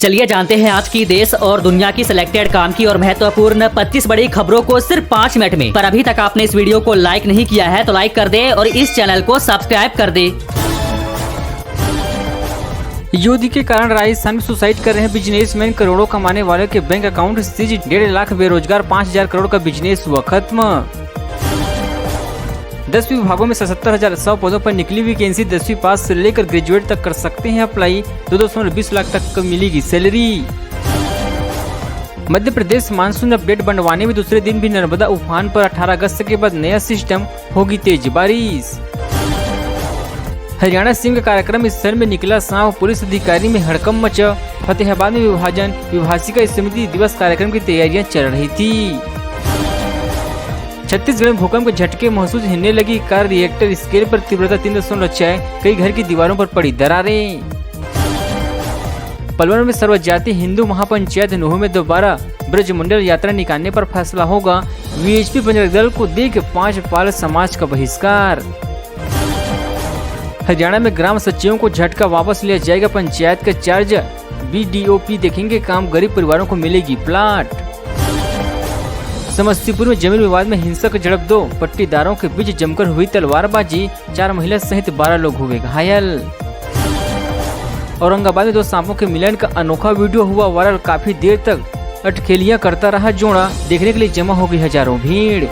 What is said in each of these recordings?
चलिए जानते हैं आज की देश और दुनिया की सिलेक्टेड काम की और महत्वपूर्ण 25 बड़ी खबरों को सिर्फ 5 मिनट में। पर अभी तक आपने इस वीडियो को लाइक नहीं किया है तो लाइक कर दे और इस चैनल को सब्सक्राइब कर दे। युद्ध के कारण राजस्थान में सुसाइड कर रहे हैं बिजनेसमैन, करोड़ों कमाने वालों के बैंक अकाउंट सीज, 1.5 लाख बेरोजगार, 5000 करोड़ का बिजनेस हुआ खत्म। 10 विभागों में 77,100 पदों पर निकली हुई वैकेंसी, 10वीं पास से लेकर ग्रेजुएट तक कर सकते हैं अप्लाई, 220 लाख तक मिलेगी salary. Madhya Pradesh monsoon update बनवाने में दूसरे दिन भी नर्मदा उफान पर 18 अगस्त के बाद नया सिस्टम, होगी तेज बारिश। हरियाणा सिंह कार्यक्रम स्थल में निकला सांप, पुलिस अधिकारी में हड़कंप मचा। फतेहाबाद में विभाजन विभाजिका समिति दिवस कार्यक्रम की तैयारियां चल रही थी। छत्तीसगढ़ में भूकंप के झटके महसूस होने लगी, कार रिएक्टर स्केल पर तीव्रता 3.6, कई घर की दीवारों पर पड़ी दरारें। पलवल में सर्वजातीय हिंदू महापंचायत नूह में दोबारा ब्रजमंडल यात्रा निकालने पर फैसला होगा। वीएचपी बजरंग दल को देख 5 पाल समाज का बहिष्कार। हरियाणा में ग्राम सचिवों को झटका, वापस लिया जाएगा पंचायत का चार्ज, बीडीओपी देखेंगे काम, गरीब परिवारों को मिलेगी प्लाट। समस्तीपुर में जमीन विवाद में हिंसक झड़प, 2 पट्टीदारों के बीच जमकर हुई तलवारबाजी, 4 महिला सहित 12 लोग हुए घायल। औरंगाबाद में 2 सांपों के मिलन का अनोखा वीडियो हुआ वायरल, काफी देर तक अटखेलियां करता रहा जोड़ा, देखने के लिए जमा हो गई हजारों भीड़।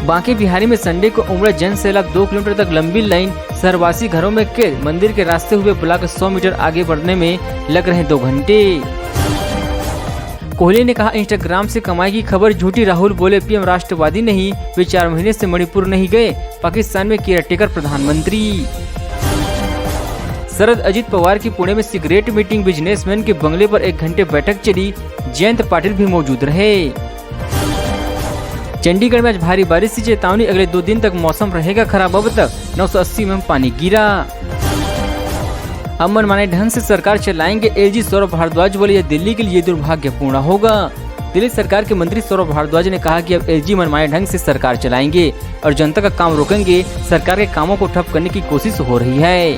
बांके बिहारी में संडे को उमड़ा जन सैलाब, 2 किलोमीटर तक लंबी लाइन, शहरवासी घरों में कैद, मंदिर के रास्ते हुए ब्लॉक, 100 मीटर आगे बढ़ने में लग रहे 2 घंटे। कोहली ने कहा इंस्टाग्राम से कमाई की खबर झूठी, राहुल बोले पीएम राष्ट्रवादी नहीं, वे 4 महीने से मणिपुर नहीं गए, पाकिस्तान में केयरटेकर प्रधानमंत्री। शरद अजित पवार की पुणे में सिगरेट मीटिंग, बिजनेसमैन के बंगले पर 1 घंटे बैठक चली, जयंत पाटिल भी मौजूद रहे। चंडीगढ़ में आज भारी बारिश की चेतावनी, अगले 2 दिन तक मौसम रहेगा खराब, अब तक 980 में पानी गिरा। अब मनमाने ढंग से सरकार चलाएंगे, एलजी सौरभ भारद्वाज बोले यह दिल्ली के लिए दुर्भाग्यपूर्ण होगा। दिल्ली सरकार के मंत्री सौरभ भारद्वाज ने कहा कि अब एलजी मनमाने ढंग से सरकार चलाएंगे और जनता का काम रोकेंगे, सरकार के कामों को ठप करने की कोशिश हो रही है।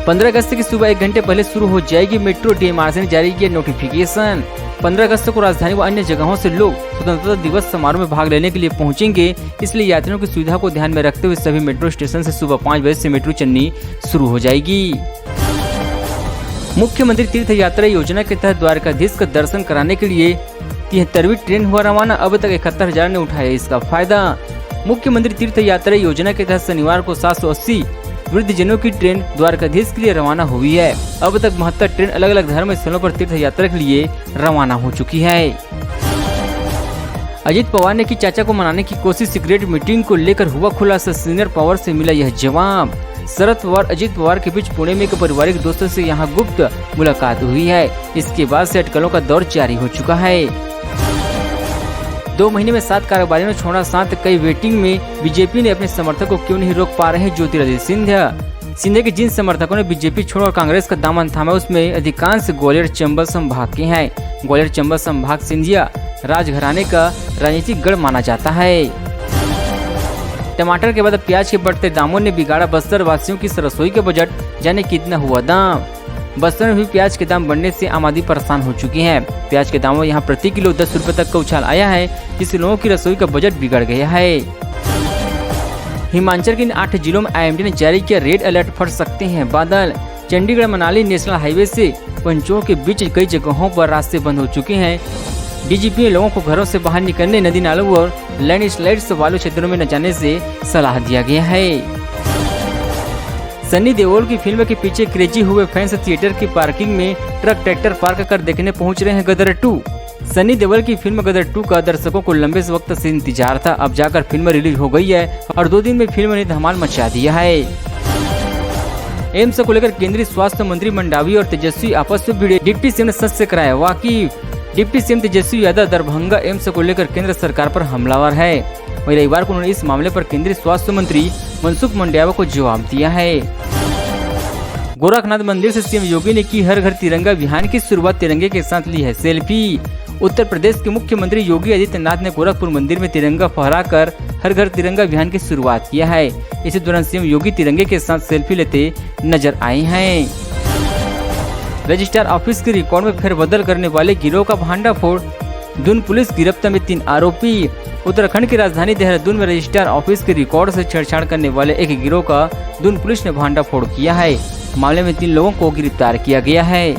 15 अगस्त की सुबह 1 घंटे पहले शुरू हो जाएगी मेट्रो, डीएमआरसी ने जारी किया नोटिफिकेशन। 15 अगस्त को राजधानी व अन्य जगहों से लोग स्वतंत्रता दिवस समारोह में भाग लेने के लिए पहुंचेंगे, इसलिए यात्रियों की सुविधा को ध्यान में रखते हुए सभी मेट्रो स्टेशन से सुबह 5 बजे से मेट्रो चलनी शुरू हो जाएगी। मुख्यमंत्री तीर्थ यात्रा योजना के तहत द्वारकाधीश का दर्शन कराने के लिए 73वीं ट्रेन हुआ रवाना, अब तक 71,000 ने उठाया इसका फायदा। मुख्यमंत्री तीर्थ यात्रा योजना के तहत शनिवार को 780 वृद्धजनों की ट्रेन द्वारकाधीश के लिए रवाना हुई है। अब तक 72 ट्रेन अलग अलग धर्म स्थलों पर तीर्थ यात्रा के लिए रवाना हो चुकी है। अजित पवार ने की चाचा को मनाने की कोशिश, सिगरेट मीटिंग को लेकर हुआ खुलासा, सीनियर पवार से मिला यह जवाब। शरद पवार अजित पवार के बीच पुणे में एक पारिवारिक दोस्तों से यहां गुप्त मुलाकात हुई है, इसके बाद से अटकलों का दौर जारी हो चुका है। 2 महीने में 7 कारोबारियों ने छोड़ा साथ, कई वेटिंग में, बीजेपी ने अपने समर्थक को क्यों नहीं रोक पा रहे ज्योतिरादित्य सिंधिया के जिन समर्थकों ने बीजेपी छोड़कर कांग्रेस का दामन थामा उसमें अधिकांश ग्वालियर चंबल संभाग के हैं। ग्वालियर चंबल संभाग सिंधिया राजघराने का राजनीतिक गढ़ माना जाता है। टमाटर के बाद प्याज के बढ़ते दामों ने बिगाड़ा बस्तर वासियों की रसोई के बजट, जाने कितना हुआ दाम। बस्तर में भी प्याज के दाम बढ़ने से आम आदमी परेशान हो चुकी है। प्याज के दामों यहाँ प्रति किलो 10 रुपए तक का उछाल आया है, जिससे लोगों की रसोई का बजट बिगड़ गया है। हिमाचल के इन 8 जिलों में आईएमडी ने जारी किया रेड अलर्ट, फट सकते हैं बादल। चंडीगढ़ मनाली नेशनल हाईवे से पंचों के बीच कई जगहों पर रास्ते बंद हो चुके हैं। डीजीपी ने लोगों को घरों से बाहर निकलने, नदी नालों और लैंडस्लाइड्स वाले क्षेत्रों में न जाने से सलाह दिया गया है। सनी देओल की फिल्म के पीछे क्रेजी हुए फैंस थिएटर की पार्किंग में ट्रक ट्रैक्टर पार्क कर देखने पहुंच रहे हैं गदर 2। सनी देओल की फिल्म गदर 2 का दर्शकों को लंबे वक्त से इंतजार था, अब जाकर फिल्म रिलीज हो गई है और 2 दिन में फिल्म ने धमाल मचा दिया है। एम्स को लेकर केंद्रीय स्वास्थ्य मंत्री मंडावी और तेजस्वी आपस में भिड़े, डिप्टी सीएम ने सच से कराया वाकिफ। Deputy CM Tejashwi Yadav Darbhanga AIIMS को लेकर केंद्र सरकार पर हमलावर है। वहीं रविवार को उन्होंने इस मामले पर केंद्रीय स्वास्थ्य मंत्री मनसुख मंडाविया को जवाब दिया है। गोरखनाथ मंदिर से सीएम योगी ने की हर घर तिरंगा अभियान की शुरुआत, तिरंगे के साथ ली है सेल्फी। उत्तर प्रदेश के मुख्यमंत्री योगी आदित्यनाथ ने गोरखपुर मंदिर में तिरंगा फहराकर हर घर तिरंगा अभियान की शुरुआत किया है। इसी दौरान सीएम योगी तिरंगे के साथ सेल्फी लेते नजर आए हैं। रजिस्ट्रार ऑफिस के रिकॉर्ड में फेरबदल करने वाले गिरोह का भांडाफोड़। दून पुलिस गिरफ्तार में 3 आरोपी। उत्तराखंड की राजधानी देहरादून में रजिस्ट्रार ऑफिस के रिकॉर्ड से छेड़छाड़ करने वाले एक गिरोह का दून पुलिस ने भांडाफोड़ किया है। मामले में 3 लोगों को गिरफ्तार किया गया है।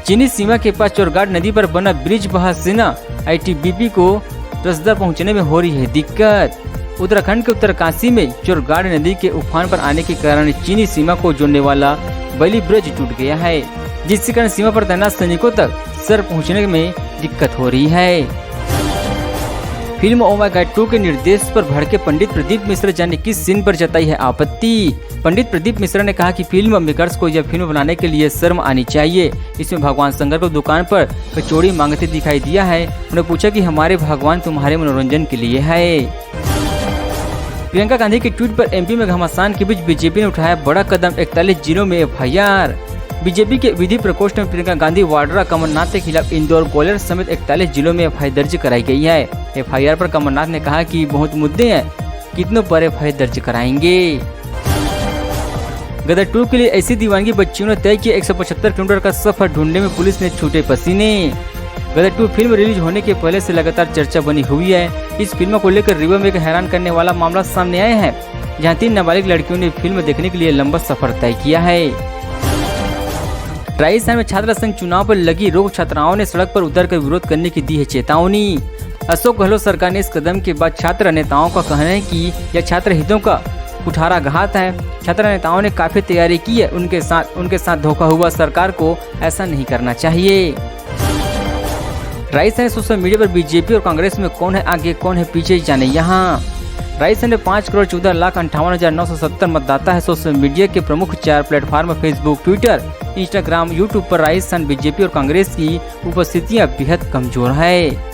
चीनी सीमा के पास चोरघाट नदी पर बना ब्रिज बहासीना ITBP को रसदा पहुंचने में हो रही है दिक्कत। उत्तराखंड के उत्तरकाशी में चोरघाट नदी के उफान पर आने के कारण चीनी सीमा को जोड़ने वाला बली ब्रिज टूट गया है, जिसके कारण सीमा पर तैनात सैनिकों तक सर पहुंचने में दिक्कत हो रही है। फिल्म ओ माय गॉड 2 के निर्देश पर भड़के पंडित प्रदीप मिश्रा जाने किस सीन पर जताई है आपत्ति। पंडित प्रदीप मिश्रा ने कहा कि फिल्म मेकर्स को यह फिल्म बनाने के लिए शर्म आनी चाहिए। इसमें भगवान शंकर को दुकान पर कचौड़ी मांगते दिखाई दिया है। उन्होंने पूछा कि हमारे भगवान तुम्हारे मनोरंजन के लिए है। प्रियंका गांधी के ट्वीट पर MP में घमासान के बीच बीजेपी ने उठाया बड़ा कदम, 41 जिलों में FIR। बीजेपी के विधि प्रकोष्ठ में प्रियंका गांधी वाड्रा कमलनाथ के खिलाफ इंदौर, ग्वालियर समेत 41 जिलों में FIR दर्ज कराई गई है। FIR पर कमलनाथ ने कहा कि बहुत मुद्दे हैं, कितनों पर FIR दर्ज कराएंगे। गदर 2 के लिए ऐसी दीवानगी बच्चियों ने तय किया 175 किलोमीटर का सफर, ढूंढने में पुलिस ने छूटे पसीने। गदर 2 फिल्म रिलीज होने के पहले से लगातार चर्चा बनी हुई है। इस फिल्म को लेकर रिव्यू में एक हैरान करने वाला मामला सामने आया है, जहां 3 नाबालिग लड़कियों ने फिल्म देखने के लिए लंबा सफर तय किया है। राजस्थान में छात्र संघ चुनाव पर लगी रोक, छात्राओं ने सड़क पर उतरकर विरोध करने की दी है चेतावनी। अशोक गहलोत सरकार ने इस कदम के बाद छात्र नेताओं का कहना है कि यह छात्र हितों का कुठाराघात है। छात्र नेताओं ने काफी तैयारी की है, उनके साथ धोखा हुआ, सरकार को ऐसा नहीं करना चाहिए। राजस्थान सोशल मीडिया पर बीजेपी और कांग्रेस में कौन है आगे कौन है पीछे, जाने यहाँ। राजस्थान में 5,14,58,970 मतदाता है। सोशल मीडिया के प्रमुख 4 platform Facebook, Twitter, Instagram, YouTube पर राजस्थान बीजेपी और कांग्रेस की उपस्थितियां बेहद कमजोर है।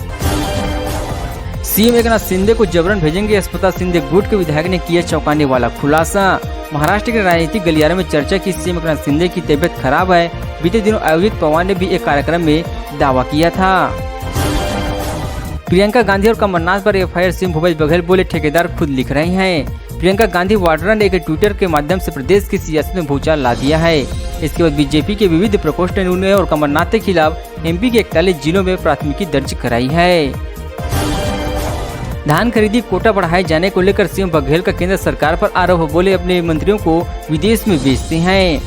CM एकनाथ शिंदे को जबरन भेजेंगे अस्पताल, शिंदे गुट के विधायक ने किया चौंकाने वाला खुलासा। महाराष्ट्र के राजनीतिक गलियारे में चर्चा की CM एकनाथ शिंदे की तबीयत खराब है। बीते दिनों आयोजित पवार ने भी एक कार्यक्रम में दावा किया था। प्रियंका गांधी और कमलनाथ पर FIR, CM भूपेश बघेल बोले ठेकेदार खुद लिख रहे हैं। प्रियंका गांधी वाड्रा ने एक ट्विटर के माध्यम से प्रदेश की सियासत में भूचाल ला दिया है। इसके बाद बीजेपी के विविध प्रकोष्ठ ने उन्हें और कमलनाथ के खिलाफ MP के 41 जिलों में प्राथमिकी दर्ज कराई है। धान खरीदी कोटा बढ़ाए जाने को लेकर CM बघेल का केंद्र सरकार पर आरोप, बोले अपने मंत्रियों को विदेश में बेचते हैं।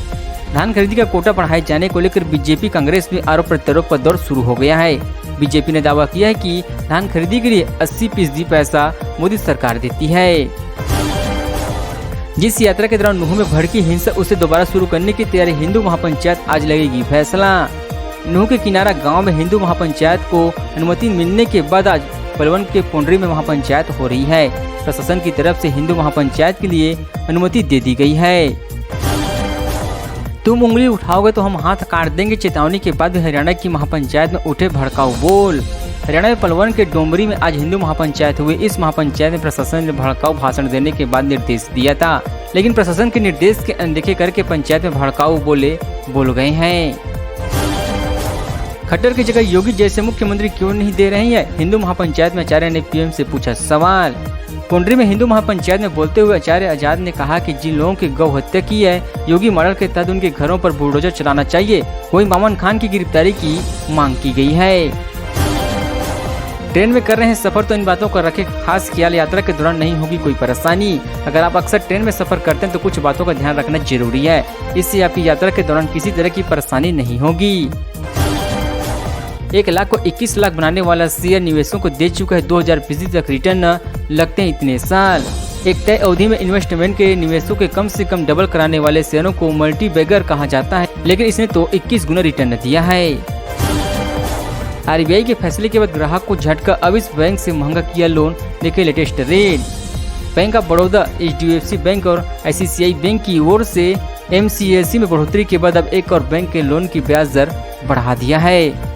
धान खरीदी का कोटा बढ़ाए जाने को लेकर बीजेपी कांग्रेस में आरोप प्रत्यारोप का दौर शुरू हो गया है। बीजेपी ने दावा किया है कि धान खरीदी के लिए 80% पैसा मोदी सरकार देती है। जिस यात्रा के दौरान नूह में भड़की हिंसा, उसे दोबारा शुरू करने की तैयारी, हिंदू महापंचायत आज लगेगी फैसला। नूह के किनारा गांव में हिंदू महापंचायत को अनुमति मिलने के बाद आज पलवल के पोंडरी में महापंचायत हो रही है। प्रशासन की तरफ से हिंदू महापंचायत के लिए अनुमति दे दी गई है। तुम उंगली उठाओगे तो हम हाथ काट देंगे, चेतावनी के बाद भी हरियाणा की महापंचायत में उठे भड़काऊ बोल। हरियाणा में पलवल के डोमरी में आज हिंदू महापंचायत हुई। इस महापंचायत में प्रशासन ने भड़काऊ भाषण देने के बाद निर्देश दिया था, लेकिन प्रशासन के निर्देश के अनदेखे करके पंचायत में भड़काऊ बोल गए हैं। खट्टर की जगह योगी जैसे मुख्यमंत्री क्यों नहीं दे रहे हैं, हिंदू महापंचायत में आचार्य ने PM से पूछा सवाल। पोंडरी में हिंदू महापंचायत में बोलते हुए आचार्य आजाद ने कहा कि जिन लोगों की गौ हत्या की है, योगी मॉडल के तहत उनके घरों पर बुलडोजर चलाना चाहिए। वहीं मामन खान की गिरफ्तारी की मांग की गई है। ट्रेन में कर रहे हैं सफर तो इन बातों का रखें खास ख्याल, यात्रा के दौरान नहीं होगी कोई परेशानी। अगर आप अक्सर ट्रेन में सफर करते हैं तो कुछ बातों का ध्यान रखना जरूरी है, इससे आपकी यात्रा के दौरान किसी तरह की परेशानी नहीं होगी। 1 लाख को 21 लाख बनाने वाला शेयर निवेशकों को दे चुका है 2000% तक रिटर्न, लगते हैं इतने साल। एक तय अवधि में इन्वेस्टमेंट के निवेशों के कम से कम डबल कराने वाले शेयरों को मल्टी बैगर कहा जाता है, लेकिन इसने तो 21 गुना रिटर्न दिया है। RBI के फैसले के बाद ग्राहक को झटका, अब इस बैंक से महंगा किया लोन, देखे latest rate. Bank of Baroda, HDFC bank और ICICI बैंक की ओर से MCLC में बढ़ोतरी के बाद अब एक और बैंक के लोन की ब्याज दर बढ़ा दिया है।